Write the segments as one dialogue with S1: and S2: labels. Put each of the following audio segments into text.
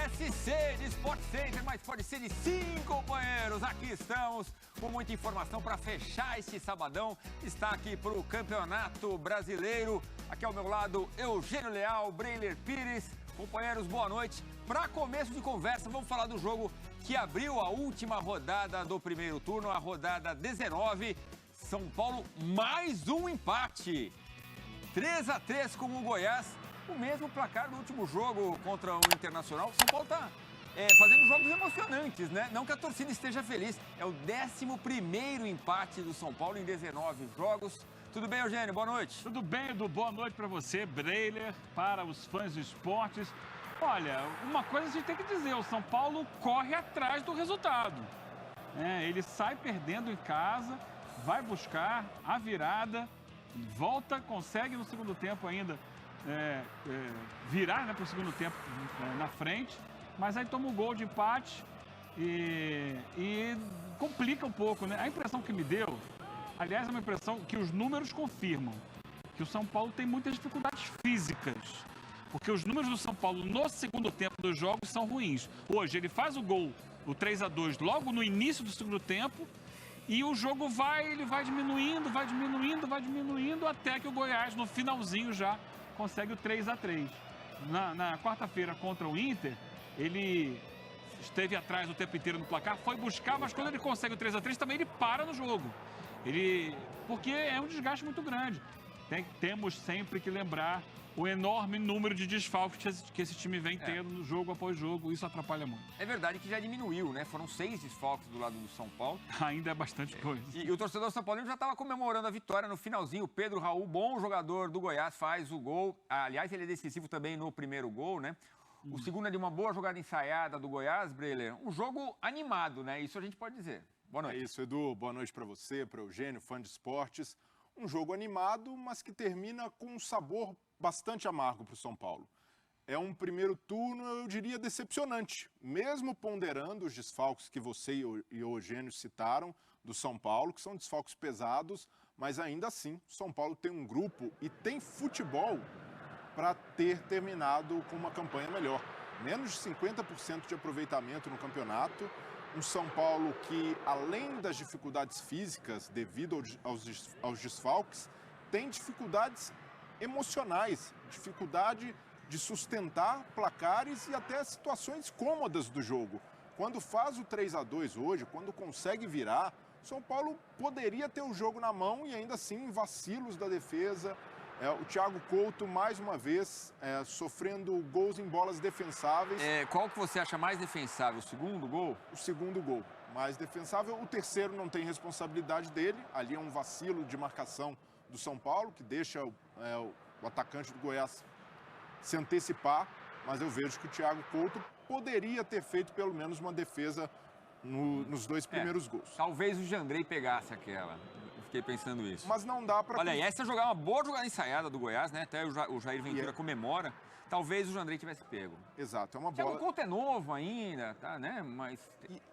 S1: SC de Sport Center, mas pode ser de 5 companheiros. Aqui estamos com muita informação para fechar este sabadão. Está aqui para o Campeonato Brasileiro. Aqui ao meu lado, Eugênio Leal, Breiler Pires. Companheiros, boa noite. Para começo de conversa, vamos falar do jogo que abriu a última rodada do primeiro turno, a rodada 19. São Paulo, mais um empate. 3-3 com o Goiás. O mesmo placar do último jogo contra o Internacional. São Paulo está fazendo jogos emocionantes, né? Não que a torcida esteja feliz. É o 11º empate do São Paulo em 19 jogos. Tudo bem, Eugênio? Boa noite.
S2: Tudo bem, Edu. Boa noite para você, Breiler, para os fãs de esportes. Olha, uma coisa a gente tem que dizer, o São Paulo corre atrás do resultado. Ele sai perdendo em casa, vai buscar a virada, volta, consegue no segundo tempo ainda virar para o segundo tempo na frente, mas aí toma um gol de empate e complica um pouco, né? A impressão que me deu, aliás, é uma impressão que os números confirmam, que o São Paulo tem muitas dificuldades físicas, porque os números do São Paulo no segundo tempo dos jogos são ruins. Hoje ele faz o gol, o 3-2, logo no início do segundo tempo, e o jogo ele vai diminuindo, até que o Goiás, no finalzinho já, consegue o 3-3. Na quarta-feira contra o Inter, ele esteve atrás o tempo inteiro no placar, foi buscar, mas quando ele consegue o 3-3, também ele para no jogo. Porque é um desgaste muito grande. Temos sempre que lembrar o enorme número de desfalques que esse time vem tendo no jogo após jogo. Isso atrapalha muito.
S1: É verdade que já diminuiu, né? Foram 6 desfalques do lado do São Paulo.
S2: Ainda é bastante coisa.
S1: E o torcedor São Paulino já estava comemorando a vitória no finalzinho. O Pedro Raul, bom jogador do Goiás, faz o gol. Aliás, ele é decisivo também no primeiro gol, né? O segundo é de uma boa jogada ensaiada do Goiás, Breiler. Um jogo animado, né? Isso a gente pode dizer. Boa noite.
S3: É isso, Edu. Boa noite para você, para o Eugênio, fã de esportes. Um jogo animado, mas que termina com um sabor bastante amargo para o São Paulo. É um primeiro turno, eu diria, decepcionante. Mesmo ponderando os desfalques que você e o Eugênio citaram do São Paulo, que são desfalques pesados, mas ainda assim, o São Paulo tem um grupo e tem futebol para ter terminado com uma campanha melhor. Menos de 50% de aproveitamento no campeonato. Um São Paulo que, além das dificuldades físicas devido aos desfalques, tem dificuldades emocionais, dificuldade de sustentar placares e até situações cômodas do jogo. Quando faz o 3-2 hoje, quando consegue virar, São Paulo poderia ter o jogo na mão e ainda assim vacilos da defesa. O Thiago Couto, mais uma vez, sofrendo gols em bolas defensáveis.
S1: Qual que você acha mais defensável? O segundo gol?
S3: O segundo gol, mais defensável. O terceiro não tem responsabilidade dele. Ali é um vacilo de marcação do São Paulo, que deixa o atacante do Goiás se antecipar. Mas eu vejo que o Thiago Couto poderia ter feito pelo menos uma defesa nos 2 primeiros gols.
S1: Talvez o Jandrei pegasse aquela. Fiquei pensando isso.
S3: Mas não dá para...
S1: Olha, e essa é uma boa jogada ensaiada do Goiás, né? Até o Jair Ventura comemora. Talvez o Jandrei tivesse pego.
S3: Exato, é uma
S1: bola... O
S3: bola...
S1: Couto é novo ainda, tá, né? Mas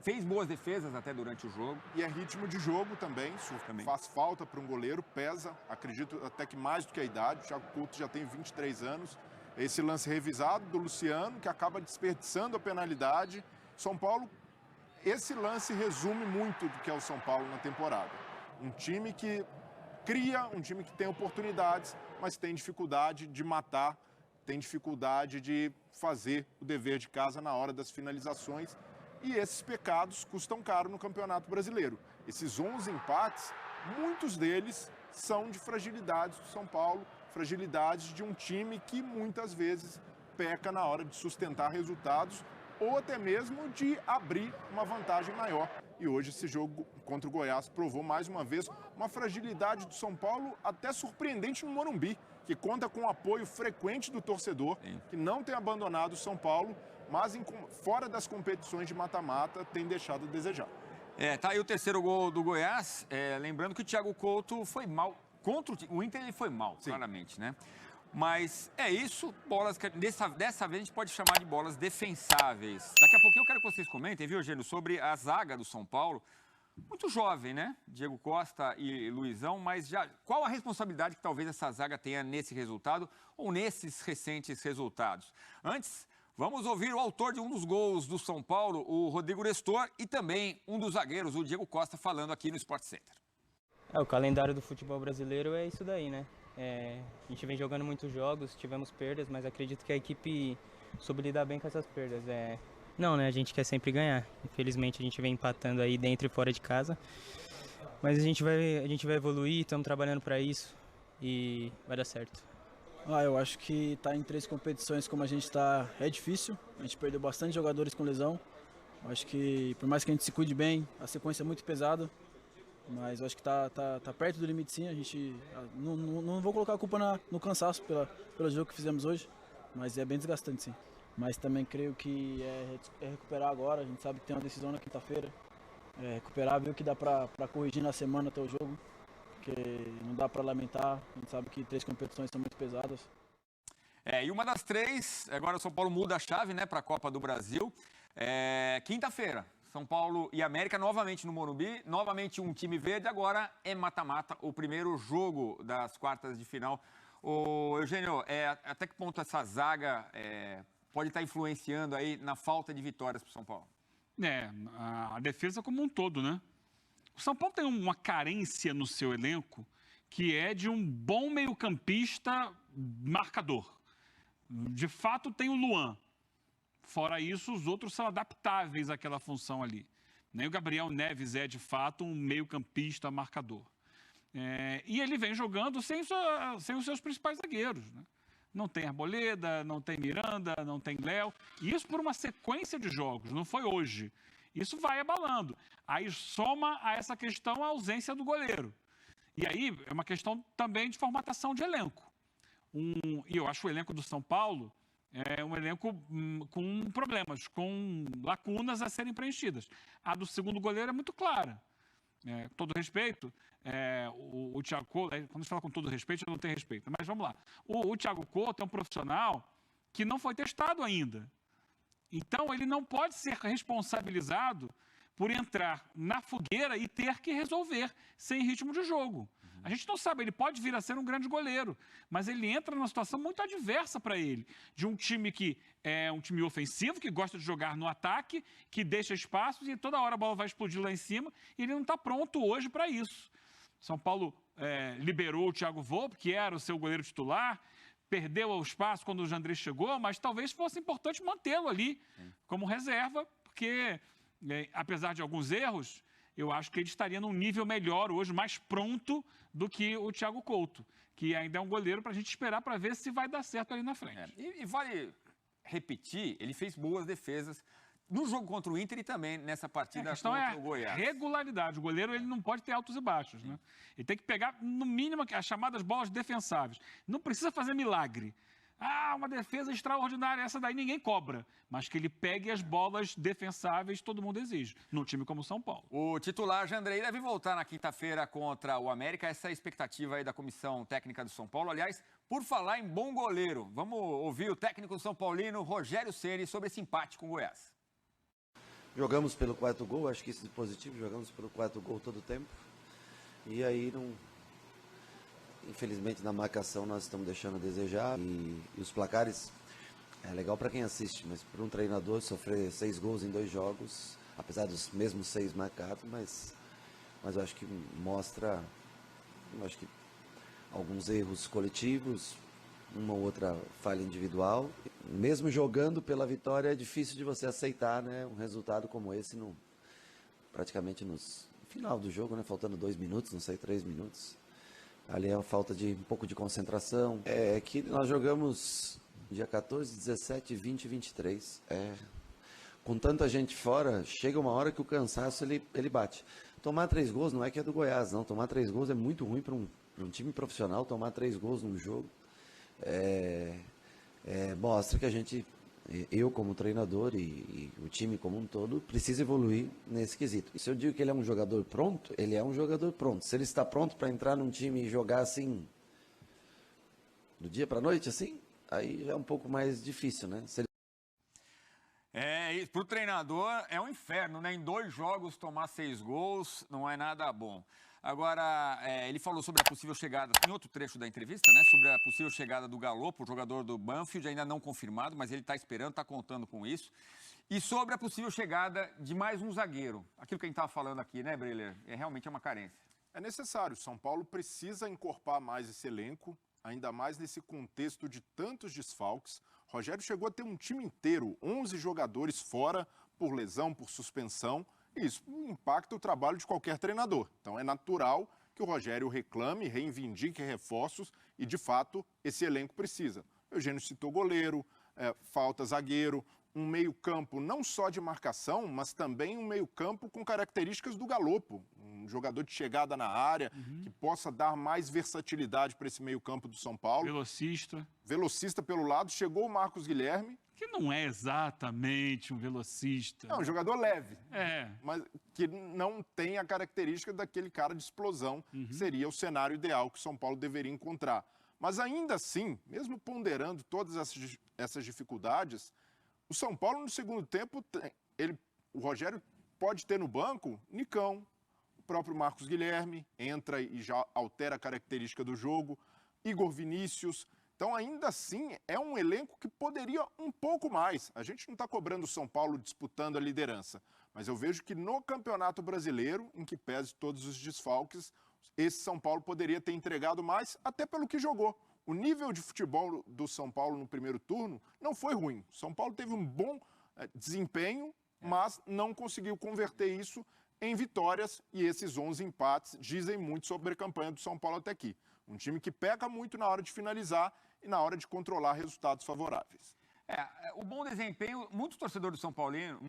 S1: fez boas defesas até durante o jogo.
S3: E é ritmo de jogo também. Isso faz falta para um goleiro, pesa. Acredito até que mais do que a idade. O Thiago Couto já tem 23 anos. Esse lance revisado do Luciano, que acaba desperdiçando a penalidade. São Paulo, esse lance resume muito do que é o São Paulo na temporada. Um time que cria, um time que tem oportunidades, mas tem dificuldade de matar, tem dificuldade de fazer o dever de casa na hora das finalizações. E esses pecados custam caro no Campeonato Brasileiro. Esses 11 empates, muitos deles são de fragilidades do São Paulo, fragilidades de um time que muitas vezes peca na hora de sustentar resultados ou até mesmo de abrir uma vantagem maior. E hoje esse jogo contra o Goiás provou mais uma vez uma fragilidade do São Paulo até surpreendente no Morumbi, que conta com o apoio frequente do torcedor, que não tem abandonado o São Paulo, mas fora das competições de mata-mata tem deixado a desejar.
S1: Tá aí o terceiro gol do Goiás. Lembrando que o Thiago Couto foi mal. Contra o Inter ele foi mal, claramente, né? Mas é isso, bolas que dessa vez a gente pode chamar de bolas defensáveis. Daqui a pouquinho eu quero que vocês comentem, viu, Eugênio, sobre a zaga do São Paulo. Muito jovem, né? Diego Costa e Luizão, mas qual a responsabilidade que talvez essa zaga tenha nesse resultado ou nesses recentes resultados? Antes, Vamos ouvir o autor de um dos gols do São Paulo, o Rodrigo Nestor, e também um dos zagueiros, o Diego Costa, falando aqui no Sport Center.
S4: O calendário do futebol brasileiro é isso daí, né? A gente vem jogando muitos jogos, tivemos perdas, mas acredito que a equipe soube lidar bem com essas perdas. Não, né? A gente quer sempre ganhar. Infelizmente a gente vem empatando aí dentro e fora de casa. Mas a gente vai evoluir, estamos trabalhando para isso e vai dar certo.
S5: Eu acho que estar em 3 competições como a gente está é difícil. A gente perdeu bastante jogadores com lesão. Eu acho que por mais que a gente se cuide bem, a sequência é muito pesada. Mas eu acho que tá perto do limite sim. A gente não vou colocar a culpa no cansaço pelo jogo que fizemos hoje, mas é bem desgastante sim. Mas também creio que é recuperar agora. A gente sabe que tem uma decisão na quinta-feira. Recuperar, ver o que dá para corrigir na semana até o jogo. Porque não dá para lamentar, a gente sabe que 3 competições são muito pesadas.
S1: E uma das 3, agora o São Paulo muda a chave, né, para a Copa do Brasil. Quinta-feira, São Paulo e América novamente no Morumbi, novamente um time verde, agora é mata-mata, o primeiro jogo das quartas de final. Eugênio, até que ponto essa zaga pode estar influenciando aí na falta de vitórias para o São Paulo?
S2: A defesa como um todo, né? O São Paulo tem uma carência no seu elenco que é de um bom meio-campista marcador. De fato, tem o Luan. Fora isso, os outros são adaptáveis àquela função ali. Nem o Gabriel Neves é, de fato, um meio-campista marcador. E ele vem jogando sem os seus principais zagueiros, né? Não tem Arboleda, não tem Miranda, não tem Léo. E isso por uma sequência de jogos, não foi hoje. Isso vai abalando. Aí soma a essa questão a ausência do goleiro. E aí é uma questão também de formatação de elenco. E eu acho o elenco do São Paulo um elenco com problemas, com lacunas a serem preenchidas. A do segundo goleiro é muito clara. Com todo respeito, o Thiago Couto, quando a gente fala com todo respeito, eu não tenho respeito. Mas vamos lá. O Thiago Couto é um profissional que não foi testado ainda. Então, ele não pode ser responsabilizado por entrar na fogueira e ter que resolver sem ritmo de jogo. A gente não sabe, ele pode vir a ser um grande goleiro, mas ele entra numa situação muito adversa para ele, de um time que é um time ofensivo, que gosta de jogar no ataque, que deixa espaços e toda hora a bola vai explodir lá em cima, e ele não está pronto hoje para isso. São Paulo liberou o Thiago Volpi, que era o seu goleiro titular, perdeu o espaço quando o Jandrei chegou, mas talvez fosse importante mantê-lo ali como reserva, porque, apesar de alguns erros, eu acho que ele estaria num nível melhor hoje, mais pronto do que o Thiago Couto, que ainda é um goleiro para a gente esperar para ver se vai dar certo ali na frente.
S1: E vale repetir, ele fez boas defesas no jogo contra o Inter e também nessa partida contra o Goiás.
S2: Regularidade. O goleiro ele não pode ter altos e baixos, né? Ele tem que pegar, no mínimo, as chamadas bolas defensáveis. Não precisa fazer milagre. Uma defesa extraordinária, essa daí ninguém cobra. Mas que ele pegue as bolas defensáveis, todo mundo exige, num time como o São Paulo.
S1: O titular Jandrei deve voltar na quinta-feira contra o América. Essa é a expectativa aí da comissão técnica do São Paulo. Aliás, por falar em bom goleiro, vamos ouvir o técnico são paulino, Rogério Ceni, sobre esse empate com o Goiás.
S6: Jogamos pelo 4º gol, acho que isso é positivo, jogamos pelo 4º gol todo o tempo. E aí, infelizmente, na marcação nós estamos deixando a desejar. E os placares, é legal para quem assiste, mas para um treinador sofrer 6 gols em 2 jogos, apesar dos mesmos 6 marcados, mas eu acho que mostra, alguns erros coletivos, uma ou outra falha individual. Mesmo jogando pela vitória, é difícil de você aceitar, né, um resultado como esse, praticamente no final do jogo, né, faltando 2 minutos, não sei, 3 minutos. Ali é a falta de um pouco de concentração. É que nós jogamos dia 14, 17, 20 e 23. Com tanta gente fora, chega uma hora que o cansaço ele bate. Tomar 3 gols não é que é do Goiás, não. Tomar 3 gols é muito ruim para um time profissional. Tomar 3 gols num jogo mostra que eu como treinador e o time como um todo, precisa evoluir nesse quesito. E se eu digo que ele é um jogador pronto, ele é um jogador pronto. Se ele está pronto para entrar num time e jogar assim, do dia para a noite, assim, aí já é um pouco mais difícil, né?
S1: Para o treinador é um inferno, né? Em 2 jogos tomar 6 gols não é nada bom. Agora, ele falou sobre a possível chegada, em outro trecho da entrevista, né? Sobre a possível chegada do Galopo, o jogador do Banfield, ainda não confirmado, mas ele está esperando, está contando com isso. E sobre a possível chegada de mais um zagueiro. Aquilo que a gente estava falando aqui, né, Breler? Realmente é uma carência.
S3: É necessário. São Paulo precisa encorpar mais esse elenco, ainda mais nesse contexto de tantos desfalques. Rogério chegou a ter um time inteiro, 11 jogadores fora por lesão, por suspensão. E isso impacta o trabalho de qualquer treinador. Então é natural que o Rogério reclame, reivindique reforços e, de fato, esse elenco precisa. O Eugênio citou goleiro, falta zagueiro, um meio-campo não só de marcação, mas também um meio-campo com características do Galopo. Um jogador de chegada na área, que possa dar mais versatilidade para esse meio-campo do São Paulo.
S2: Velocista.
S3: Velocista pelo lado, chegou o Marcos Guilherme.
S2: Que não é exatamente um velocista.
S3: É um jogador leve,
S2: É.
S3: mas que não tem a característica daquele cara de explosão, que seria o cenário ideal que o São Paulo deveria encontrar. Mas ainda assim, mesmo ponderando todas essas dificuldades, o São Paulo no segundo tempo, o Rogério pode ter no banco Nicão, o próprio Marcos Guilherme, entra e já altera a característica do jogo, Igor Vinícius. Então, ainda assim, é um elenco que poderia um pouco mais. A gente não está cobrando o São Paulo disputando a liderança, mas eu vejo que no Campeonato Brasileiro, em que pese todos os desfalques, esse São Paulo poderia ter entregado mais, até pelo que jogou. O nível de futebol do São Paulo no primeiro turno não foi ruim. O São Paulo teve um bom desempenho, mas não conseguiu converter isso em vitórias, e esses 11 empates dizem muito sobre a campanha do São Paulo até aqui. Um time que peca muito na hora de finalizar e na hora de controlar resultados favoráveis.
S1: O bom desempenho, muito torcedor São Paulino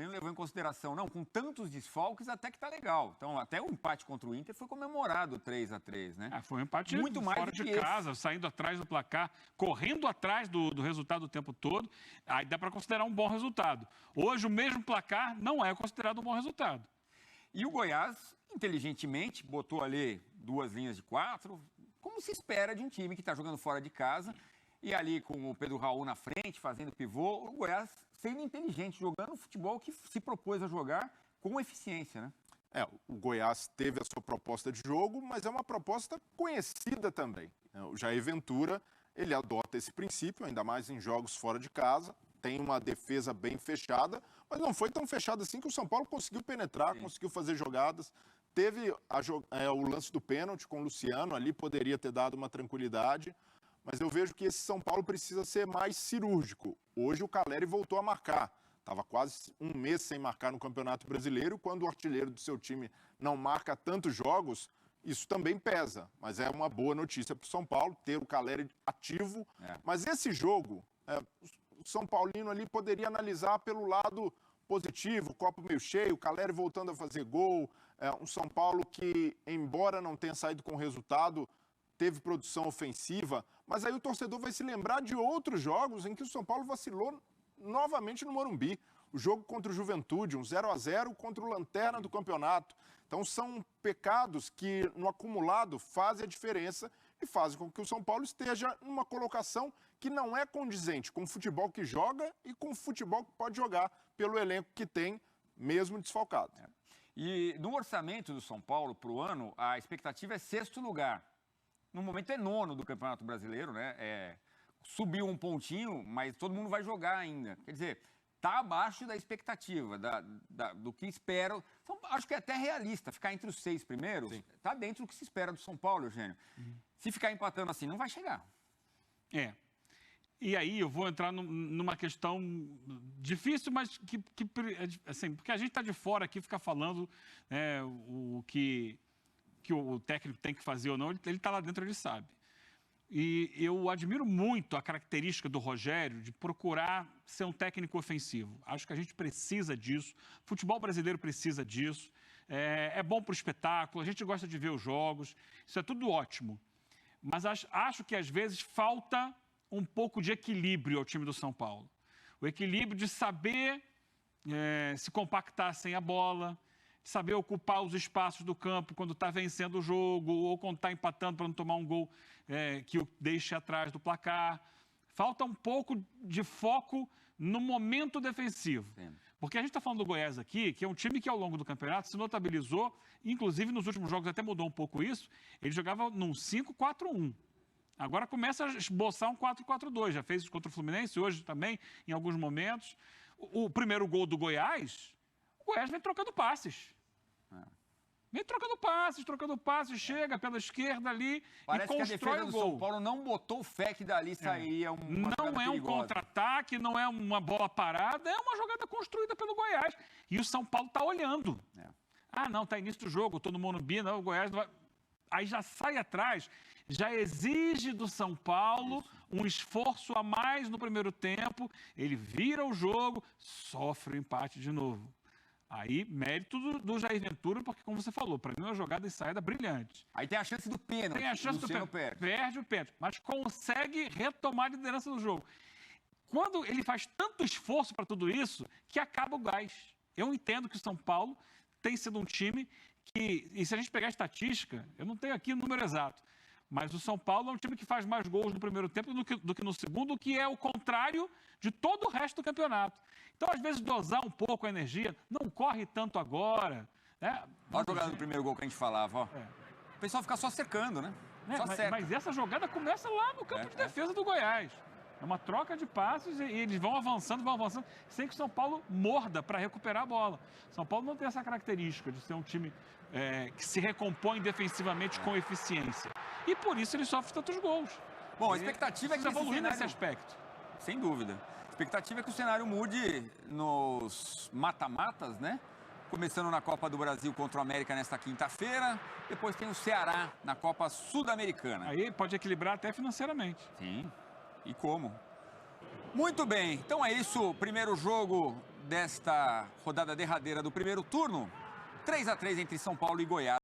S1: levou em consideração, não, com tantos desfalques até que tá legal. Então, até o empate contra o Inter foi comemorado 3-3, né?
S2: Foi um empate
S1: muito mais
S2: fora de casa, saindo atrás do placar, correndo atrás do resultado o tempo todo. Aí dá para considerar um bom resultado. Hoje, o mesmo placar não é considerado um bom resultado.
S1: E o Goiás, inteligentemente, botou ali 2 linhas de 4, como se espera de um time que está jogando fora de casa. E ali com o Pedro Raul na frente, fazendo pivô, o Goiás sendo inteligente, jogando o futebol que se propôs a jogar com eficiência, né?
S3: O Goiás teve a sua proposta de jogo, mas é uma proposta conhecida também. O Jair Ventura, ele adota esse princípio, ainda mais em jogos fora de casa, tem uma defesa bem fechada, mas não foi tão fechada assim que o São Paulo conseguiu penetrar, conseguiu fazer jogadas. Teve o lance do pênalti com o Luciano, ali poderia ter dado uma tranquilidade. Mas eu vejo que esse São Paulo precisa ser mais cirúrgico. Hoje o Calleri voltou a marcar. Estava quase um mês sem marcar no Campeonato Brasileiro. Quando o artilheiro do seu time não marca tantos jogos, isso também pesa. Mas é uma boa notícia para o São Paulo ter o Calleri ativo. Mas esse jogo, o São Paulino ali poderia analisar pelo lado positivo, copo meio cheio, o Calleri voltando a fazer gol. Um São Paulo que, embora não tenha saído com resultado, teve produção ofensiva, mas aí o torcedor vai se lembrar de outros jogos em que o São Paulo vacilou novamente no Morumbi. O jogo contra o Juventude, um 0-0 contra o Lanterna do campeonato. Então são pecados que, no acumulado, fazem a diferença e fazem com que o São Paulo esteja numa colocação que não é condizente com o futebol que joga e com o futebol que pode jogar pelo elenco que tem, mesmo desfalcado.
S1: E no orçamento do São Paulo para o ano, a expectativa é 6º lugar. No momento é 9º do Campeonato Brasileiro, né? Subiu um pontinho, mas todo mundo vai jogar ainda. Quer dizer, está abaixo da expectativa, do que espera. Acho que é até realista, ficar entre os 6 primeiros, está dentro do que se espera do São Paulo, Eugênio. Se ficar empatando assim, não vai chegar.
S2: E aí eu vou entrar numa questão difícil, mas assim, porque a gente está de fora aqui, fica falando o que o técnico tem que fazer ou não, ele está lá dentro, ele sabe. E eu admiro muito a característica do Rogério de procurar ser um técnico ofensivo. Acho que a gente precisa disso, o futebol brasileiro precisa disso, é bom para o espetáculo, a gente gosta de ver os jogos, isso é tudo ótimo. Mas acho que às vezes falta um pouco de equilíbrio ao time do São Paulo. O equilíbrio de saber se compactar sem a bola, saber ocupar os espaços do campo quando está vencendo o jogo ou quando está empatando para não tomar um gol que o deixe atrás do placar. Falta um pouco de foco no momento defensivo. Porque a gente está falando do Goiás aqui, que é um time que ao longo do campeonato se notabilizou, inclusive nos últimos jogos até mudou um pouco isso, ele jogava num 5-4-1. Agora começa a esboçar um 4-4-2, já fez isso contra o Fluminense, hoje também, em alguns momentos. O primeiro gol do Goiás, o Goiás vem trocando passes. Vem trocando passes, chega pela esquerda ali
S1: Parece
S2: e
S1: que a
S2: constrói
S1: defesa
S2: o
S1: do
S2: gol.
S1: São Paulo não botou fé que dali sairia uma
S2: Não é um contra-ataque, não é uma bola parada, é uma jogada construída pelo Goiás. E o São Paulo está olhando. Ah, não, está início do jogo, estou no Morumbi, não, o Goiás não vai... Aí já sai atrás, já exige do São Paulo um esforço a mais no primeiro tempo, ele vira o jogo, sofre o empate de novo. Aí, mérito do Jair Ventura, porque, como você falou, para mim é uma jogada de saída brilhante.
S1: Aí tem a chance do pênalti.
S2: Tem a chance do pênalti. Perde o pênalti, mas consegue retomar a liderança do jogo. Quando ele faz tanto esforço para tudo isso, que acaba o gás. Eu entendo que o São Paulo tem sido um time que, e se a gente pegar a estatística, eu não tenho aqui o número exato, mas o São Paulo é um time que faz mais gols no primeiro tempo do que no segundo, o que é o contrário de todo o resto do campeonato. Então, às vezes, dosar um pouco a energia, não corre tanto agora. Né?
S1: Olha a jogada do primeiro gol que a gente falava, ó. O pessoal fica só secando, né? Só seca.
S2: Mas essa jogada começa lá no campo de defesa do Goiás. É uma troca de passes e eles vão avançando, sem que o São Paulo morda para recuperar a bola. São Paulo não tem essa característica de ser um time que se recompõe defensivamente com eficiência. E por isso ele sofre tantos gols.
S1: Bom, a expectativa é que
S2: evoluir nesse aspecto.
S1: Sem dúvida. A expectativa é que o cenário mude nos mata-matas, né? Começando na Copa do Brasil contra o América nesta quinta-feira. Depois tem o Ceará na Copa Sul-Americana.
S2: Aí pode equilibrar até financeiramente.
S1: Sim. E como? Muito bem. Então é isso. Primeiro jogo desta rodada derradeira do primeiro turno. 3-3 entre São Paulo e Goiás.